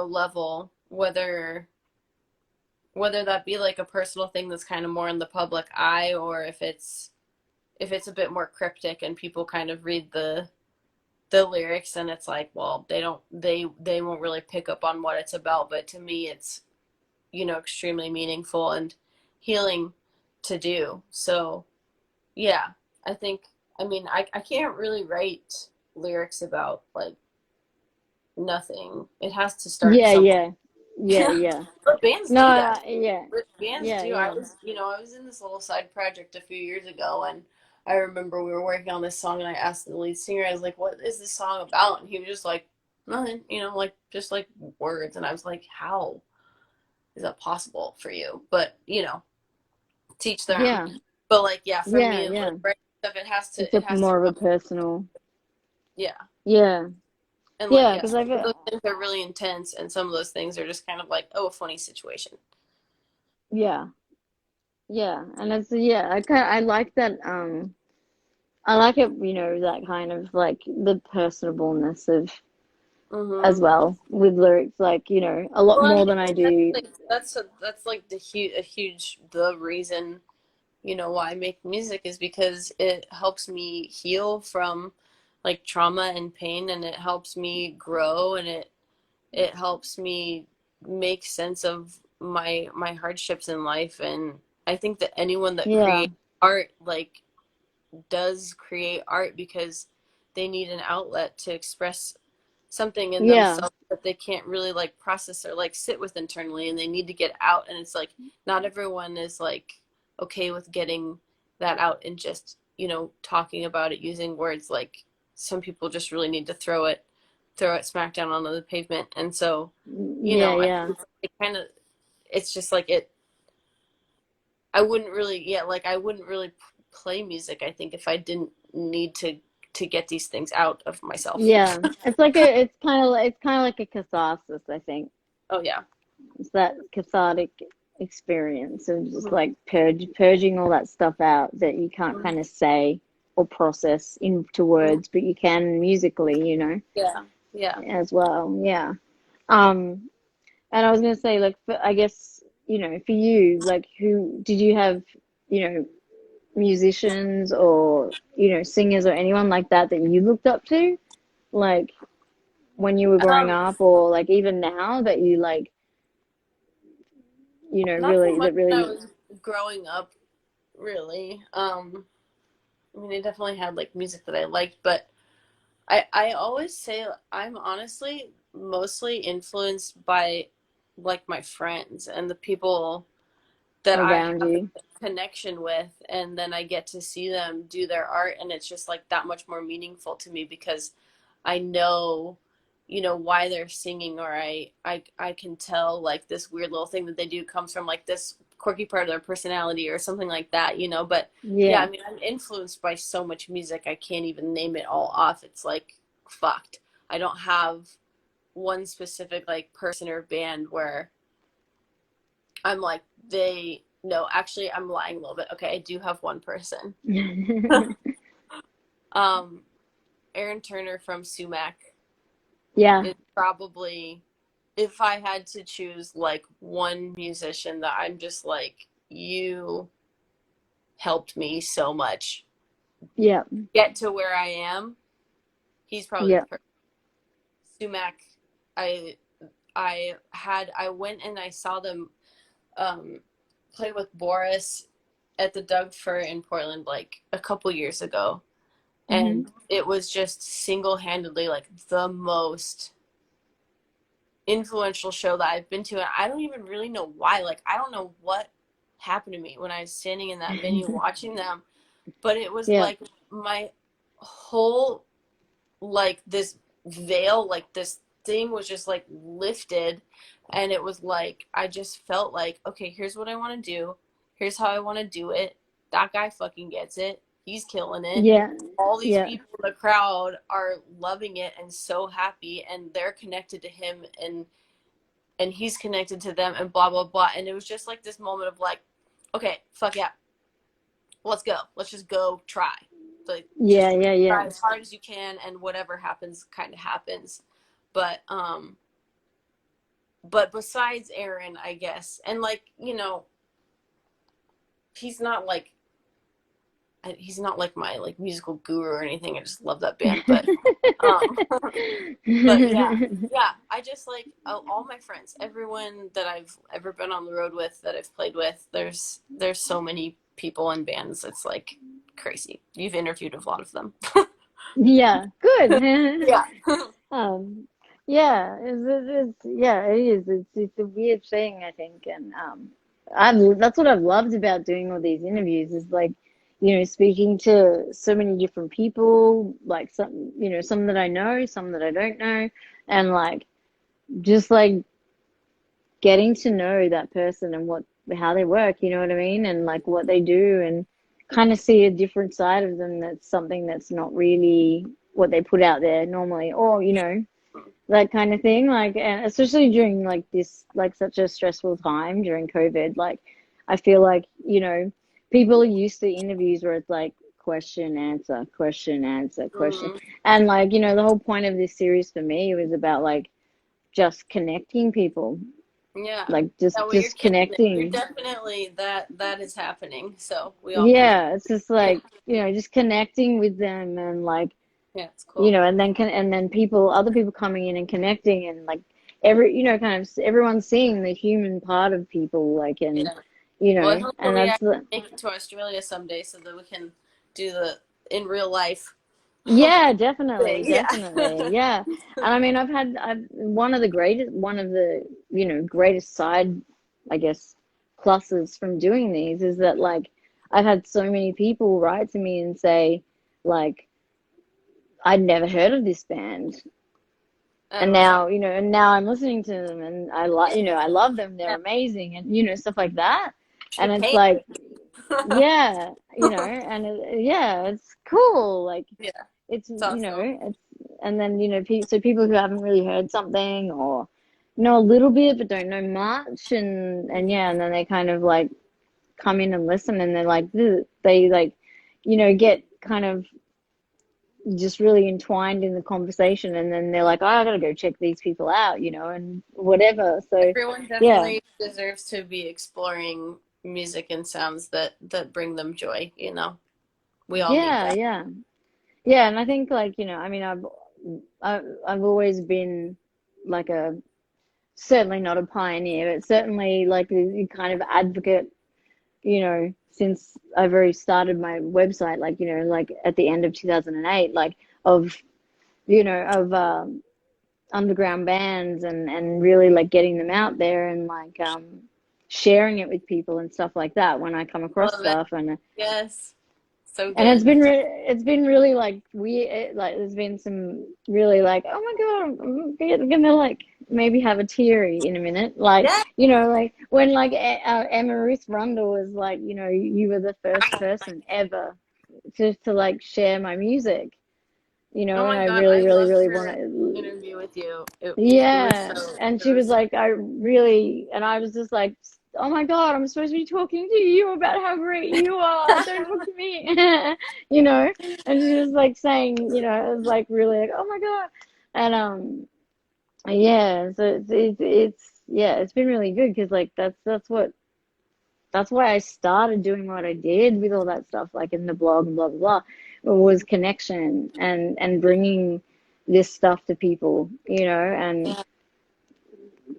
level, whether that be like a personal thing that's kind of more in the public eye, or if it's a bit more cryptic and people kind of read the lyrics and it's like, well, they won't really pick up on what it's about, but to me it's, extremely meaningful and healing to do. So, yeah, I think, I mean, I can't really write lyrics about like nothing. It has to start yeah somewhere. yeah yeah yeah But bands no do that. yeah Bands yeah do. I yeah was, I was in this little side project a few years ago, and I remember we were working on this song, and I asked the lead singer, I was like, "What is this song about?" And he was just like, "Nothing," like just like words. And I was like, "How is that possible for you?" But teach their own. yeah But like, yeah, for yeah me, yeah like writing stuff, it has it's to, a it has to more of come. a personal Yeah. yeah And like, yeah yeah, because some I've of those things are really intense, and some of those things are just kind of like, oh, a funny situation. yeah yeah and it's yeah I like that I like it, you know, that kind of like the personableness of as Mm-hmm. well with lyrics, like, you know, a lot Well, I more mean, than I do. that's like a huge the reason why I make music is because it helps me heal from like trauma and pain, and it helps me grow, and it helps me make sense of my hardships in life. And I think that anyone that Yeah, creates art like does create art because they need an outlet to express something in yeah, themselves that they can't really like process or like sit with internally, and they need to get out. And it's like not everyone is like okay with getting that out and just talking about it using words. Like some people just really need to throw it smack down onto the pavement. And so yeah, I yeah, think it kind of, it's just like it, I wouldn't really, yeah, like I wouldn't really play music, I think, if I didn't need to get these things out of myself. yeah. It's kind of like a catharsis, I think. Oh yeah. It's that cathartic experience of just Mhm. like purging all that stuff out that you can't kind of say or process into Mhm. words, but you can musically, you know, Yeah. Yeah. as well. Yeah. Um, And I was gonna say, like, I guess, you know, for you, like, who did you have, you know, musicians or, you know, singers or anyone like that that you looked up to? Like, when you were growing Um, up, or like even now that you like, Not so really, much that when I really, was growing up, really. I mean, I definitely had like music that I liked, but I always say I'm honestly mostly influenced by like my friends and the people that I around have you. a connection with, and then I get to see them do their art, and it's just like that much more meaningful to me because I know, why they're singing, or I can tell like this weird little thing that they do comes from like this quirky part of their personality or something like that. But yeah, Yeah, I mean, I'm influenced by so much music, I can't even name it all off. It's like fucked. I don't have one specific like person or band where I'm like, they, no, actually, I'm lying a little bit. Okay, I do have one person. um, Aaron Turner from Sumac yeah, is probably, if I had to choose like one musician that I'm just like, you helped me so much yeah, get to where I am, he's probably the yeah. person. Sumac, I I went and I saw them um, play with Boris at the Doug Fir in Portland like a couple years ago, Hmm. and it was just single-handedly like the most influential show that I've been to, and I don't even really know why. Like, I don't know what happened to me when I was standing in that venue watching them, but it was Yeah, like my whole, like, this veil, like this thing was just like lifted, and it was like I just felt like, okay, here's what I want to do, here's how I want to do it. That guy fucking gets it, he's killing it. yeah, All these yeah, people in the crowd are loving it and so happy, and they're connected to him, and he's connected to them, and blah blah blah. And it was just like this moment of like, okay, fuck yeah, let's go, let's just go try, like, yeah, just yeah, try yeah, as hard as you can, and whatever happens kind of happens. But besides Aaron, I guess, and like, he's not like he's not like my like musical guru or anything. I just love that band, but yeah, yeah, I just like all my friends, everyone that I've ever been on the road with, that I've played with. There's so many people and bands. It's like crazy. You've interviewed a lot of them. yeah. Good. Yeah. Um, yeah, yeah, it is. It's a weird thing, I think, and that's what I've loved about doing all these interviews is like, speaking to so many different people, like some that I know, some that I don't know, and like just like getting to know that person and how they work, you know what I mean, and like what they do, and kind of see a different side of them that's something that's not really what they put out there normally, or that kind of thing. Like, and especially during like this, like such a stressful time during COVID, like I feel like, people are used to interviews where it's like question, answer, question, answer, question. Hmm. And like, the whole point of this series for me was about like just connecting people, Yeah. like Yeah, well, you're just killing it. You're connecting. definitely, that is happening. So we all commend. Yeah, it's just Yeah. like, just connecting with them, and like, Yeah, it's cool. and then other people coming in and connecting, and like kind of everyone's seeing the human part of people, like, and Yeah. Well, and hopefully I that's the make it to Australia someday so that we can do the in real life yeah, definitely, thing. Yeah. definitely, yeah. And I mean, I've one of the greatest side, I guess, pluses from doing these is that like I've had so many people write to me and say like I'd never heard of this band. And Oh, that's awesome. now I'm listening to them, and I love them. They're Yeah. amazing, and stuff like that. And Should it's paint. like, yeah, and yeah, it's cool. Like Yeah, it's it's awesome. it's and then so people who haven't really heard something, or know a little bit but don't know much, and yeah, and then they kind of like come in and listen, and they're like they like get kind of just really entwined in the conversation, and then they're like, oh, I gotta go check these people out, and whatever. So Everyone yeah, definitely deserves to be exploring music and sounds that bring them joy. We all need yeah, that. yeah, yeah. And I think like I mean, I've always been like certainly not a pioneer, but certainly like a kind of advocate, since I've already started my website, like, like at the end of 2008, like of, of underground bands and really like getting them out there and like sharing it with people and stuff like that when I come across Love it. stuff. Yes. So And good. it's been really like weird. Like there's been some really like, oh my God, I'm gonna like maybe have a teary in a minute. Like, Yeah. like when like Emma Ruth Rundle was like, you were the first person ever to like share my music, Oh and my I God, really, I really, loved really want her to. interview with you. It was Yeah. And it she was was so like, and I was just like, oh my God, I'm supposed to be talking to you about how great you are. Don't talk to me, you know? And she was like saying, it was like really like, oh my God. And, yeah, so yeah, it's been really good because like that's why I started doing what I did with all that stuff, like in the blog and blah, blah, blah, was connection and bringing this stuff to people, and yeah,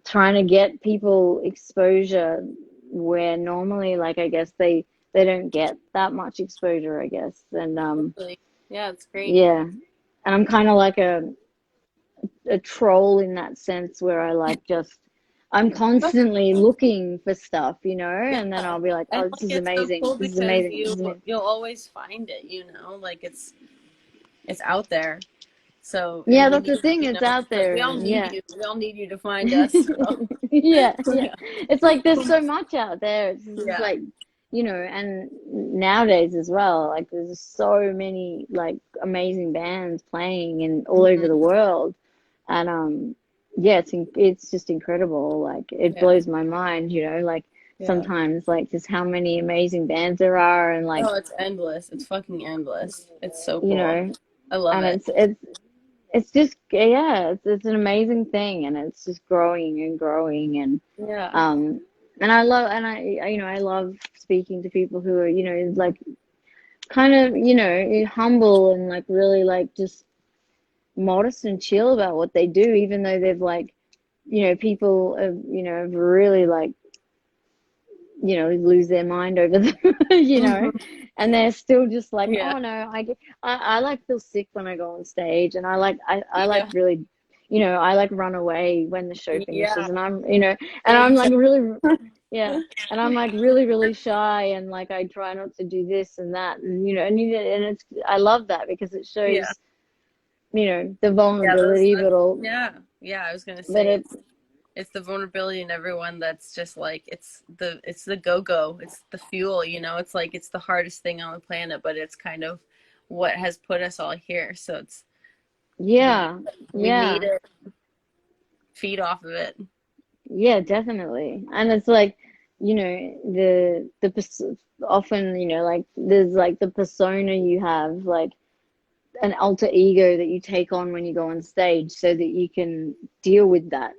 trying to get people exposure where normally, like, I guess they don't get that much exposure, I guess. And really. Yeah, it's great. yeah, and I'm kind of like a troll in that sense where I like just I'm constantly looking for stuff, Yeah. and then I'll be like, And oh, this like is it's so amazing, cool this is because amazing, this is amazing. you'll always find it, like it's out there. So, Yeah, and we that's the need, thing, it's out like there, we all and need yeah. you. We all need you to find us. So, Yeah, yeah. yeah. It's like there's so much out there. It's just Yeah. like, and nowadays as well, like there's so many like amazing bands playing in all over the Hmm. world. And yeah, it's just incredible. Like it Yeah. blows my mind, like Yeah. sometimes like just how many amazing bands there are and like, Oh, it's endless. It's fucking endless. It's so you cool. know, I love and it. it's just yeah, it's an amazing thing and it's just growing and growing Yeah. um and I love and I love speaking to people who are, like kind of, humble and like really like just modest and chill about what they do, even though they've like, people have, have really like, lose their mind over them, Hmm. and they're still just like, Yeah. oh no, I like feel sick when I go on stage, and I like Yeah. really, I like run away when the show Yeah. finishes, and and Same. I'm like Same. really, yeah, and I'm like really, really shy, and like I try not to do this and that, and and it's I love that because it Yeah. shows, the Yeah. vulnerability, but all, Yeah. Yeah. I was gonna but say it, it's the vulnerability in everyone that's just like it's the go-go, it's the fuel, it's like it's the hardest thing on the planet, but it's kind of what has put us all here. So it's we yeah, we need yeah. it, feed off of it. Yeah, definitely. And it's like, often, like there's like the persona you have, like an alter ego that you take on when you go on stage so that you can deal with that.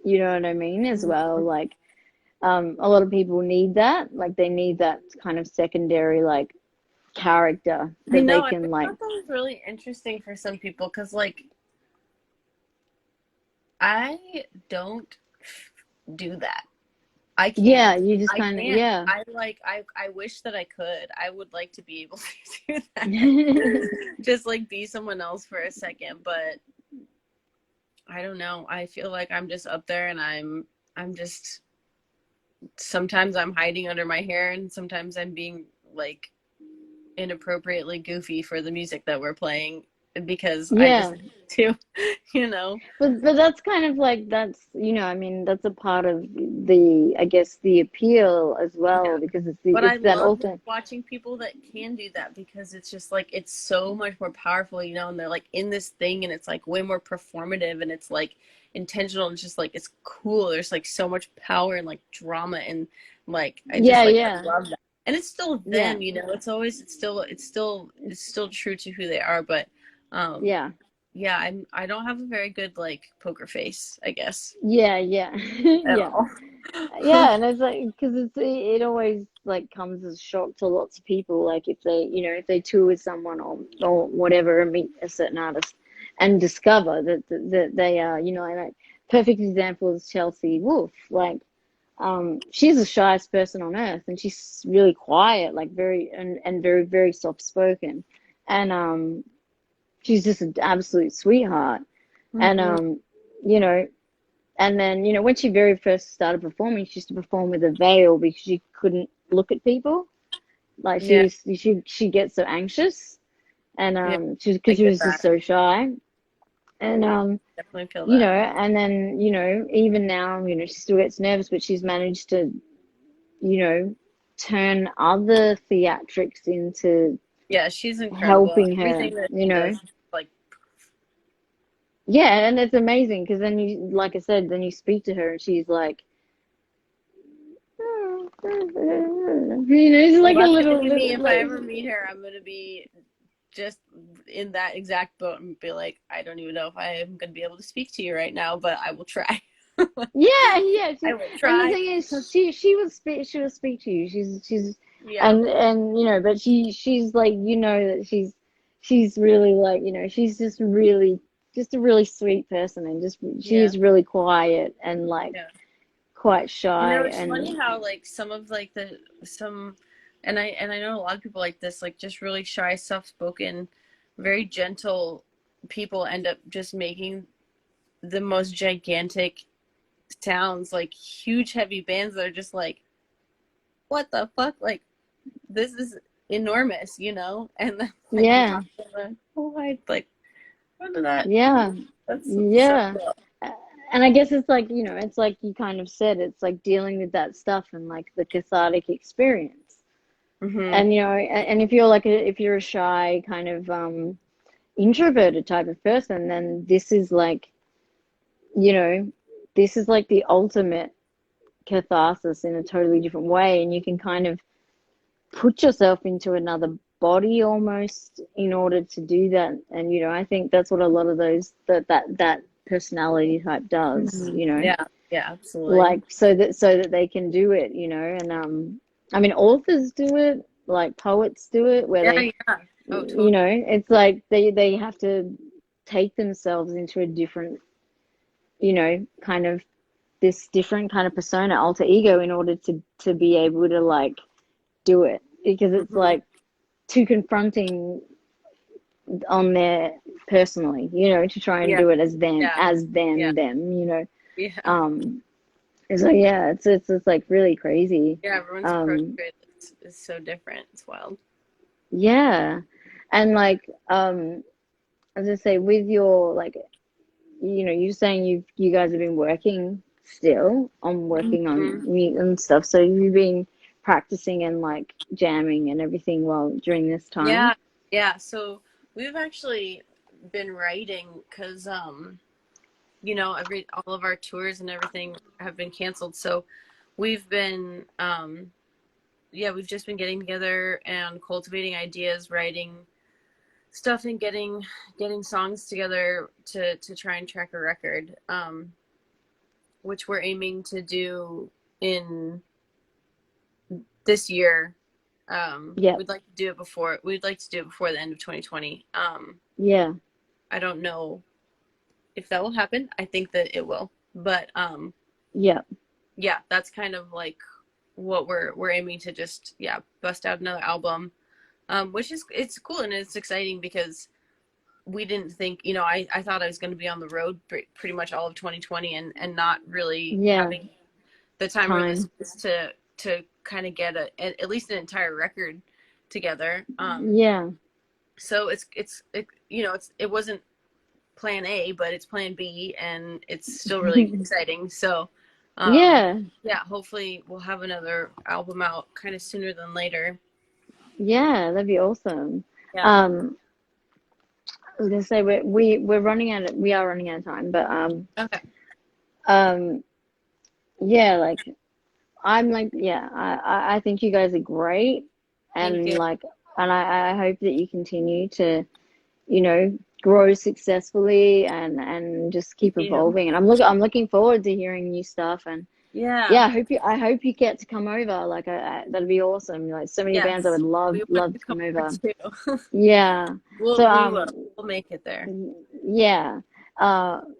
You know what I mean? As well. Like, a lot of people need that. Like they need that kind of secondary like character I that they know. I can like, thought that was really interesting for some people because, like, I don't do that. I can't. yeah, you just I kind of, can't. yeah. I wish that I could. I would like to be able to do that. Just like be someone else for a second, but I don't know. I feel like I'm just up there and I'm just sometimes I'm hiding under my hair and sometimes I'm being like inappropriately goofy for the music that we're playing because I just Yeah. need to, you know. But that's kind of like that's I mean that's a part of the I guess the appeal as Yeah. well because But I it's that love also watching people that can do that because it's just like it's so much more powerful, and they're like in this thing and it's like way more performative and it's like intentional and just like it's cool. There's like so much power and like drama and like I just yeah like I yeah love that. And it's still yeah them, it's always it's still true to who they are, but um yeah yeah, I don't have a very good like poker face, I guess, yeah yeah at yeah all. yeah and it's like because it always like comes as a shock to lots of people like if they if they tour with someone or whatever and meet a certain artist and discover that they are, you know, like perfect example is Chelsea Wolfe. Like, she's the shyest person on earth, and she's really quiet, like very and very very soft spoken, and she's just an absolute sweetheart. And Mm-hmm. you know, and then you know when she very first started performing, she used to perform with a veil because she couldn't look at people. Like Yeah. she gets so anxious, and Yeah. she I because she get was just that. so shy, and Definitely feel you know, that. and then you know even now you know she still gets nervous, but she's managed to you know turn other theatrics into Yeah, she's incredible. helping her, Everything that you she know. does, like, Yeah, and it's amazing because then you, like I said, then you speak to her and she's like, you know, it's well, like a that's gonna little, be me. little If I like, ever meet her, I'm gonna be just in that exact boat and be like, I don't even know if I am gonna be able to speak to you right now, but I will try. yeah, yeah. I will And the try. thing is, she will speak to you. She's Yeah. and you know, but she's like you know that she's really like you know she's just a really sweet person and just she Yeah. is really quiet and like Yeah. quite You shy know, it's funny and how like some of like the some and I know a lot of people like this, like just really shy, soft spoken, very gentle people end up just making the most gigantic sounds, like huge heavy bands that are just like, what the fuck? Like this is enormous, you know? And then like you yeah, talk to them, oh I like what did that yeah, that's so yeah. cool. And I guess it's like, you know, it's like you kind of said, it's like dealing with that stuff and like the cathartic experience. Mm-hmm. And you know, and if you're like if you're a shy kind of introverted type of person, then this is like, you know, this is like the ultimate catharsis in a totally different way, and you can kind of put yourself into another body almost in order to do that. And you know, I think that's what a lot of those that personality type does, Mm-hmm. you know. Yeah, yeah, absolutely. Like so that they can do it, you know. And I mean authors do it, like poets do it where Yeah, they yeah. Oh, you totally. know it's like they have to take themselves into a different you know kind of this different kind of persona alter ego in order to be able to like do it because it's Mm-hmm. like too confronting on there personally, you know, to try and Yeah, do it as them yeah, yeah, you know. yeah. um so yeah, it's like really crazy. Yeah, everyone's approach um to it is so different. It's wild. yeah, and like as I say with your like you know you're saying you guys have been working still on working on Mhm. mute and stuff, so you've been practicing and like jamming and everything while during this time. Yeah, yeah. So we've actually been writing because you know, every all of our tours and everything have been canceled. So we've been yeah, we've just been getting together and cultivating ideas, writing stuff and getting songs together to try and track a record. Which we're aiming to do in this year. Yeah, We'd like to do it before the end of 2020. yeah, I don't know if that will happen. I think that it will. But yeah, yeah, that's kind of like what we're aiming to just yeah, bust out another album. Which is it's cool and it's exciting because we didn't think, you know, I thought I was going to be on the road pretty much all of 2020 and not really yeah. having the time or the Time. space to kind of get at least an entire record together. Yeah, So it, you know it wasn't plan A, but it's plan B, and it's still really exciting. So, yeah, yeah, hopefully we'll have another album out kind of sooner than later. yeah. That'd be awesome. Yeah. Um, I was gonna say we're running out of we are running out of time, but Okay. um, yeah, like I'm like yeah, I think you guys are great, Thank and you. like and I hope that you continue to you know grow successfully and just Thank keep you. evolving. And I'm looking forward to hearing new stuff and yeah, I hope you get to come over. Like, that'd be awesome. Like, so many bands I Yes, would we want love to to come come over over. too. Yeah. So We will. We'll make it there. yeah.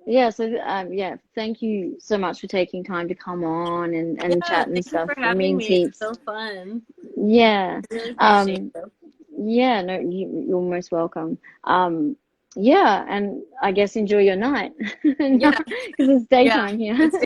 Yeah, so yeah, thank you so much for taking time to come on and Yeah, chat and thank you stuff. for It having means me. It's heaps. so fun. Yeah. I really appreciate Um, it. yeah, no, you're most welcome. Yeah, and I guess enjoy your night Yeah, because it's yeah. daytime here. It's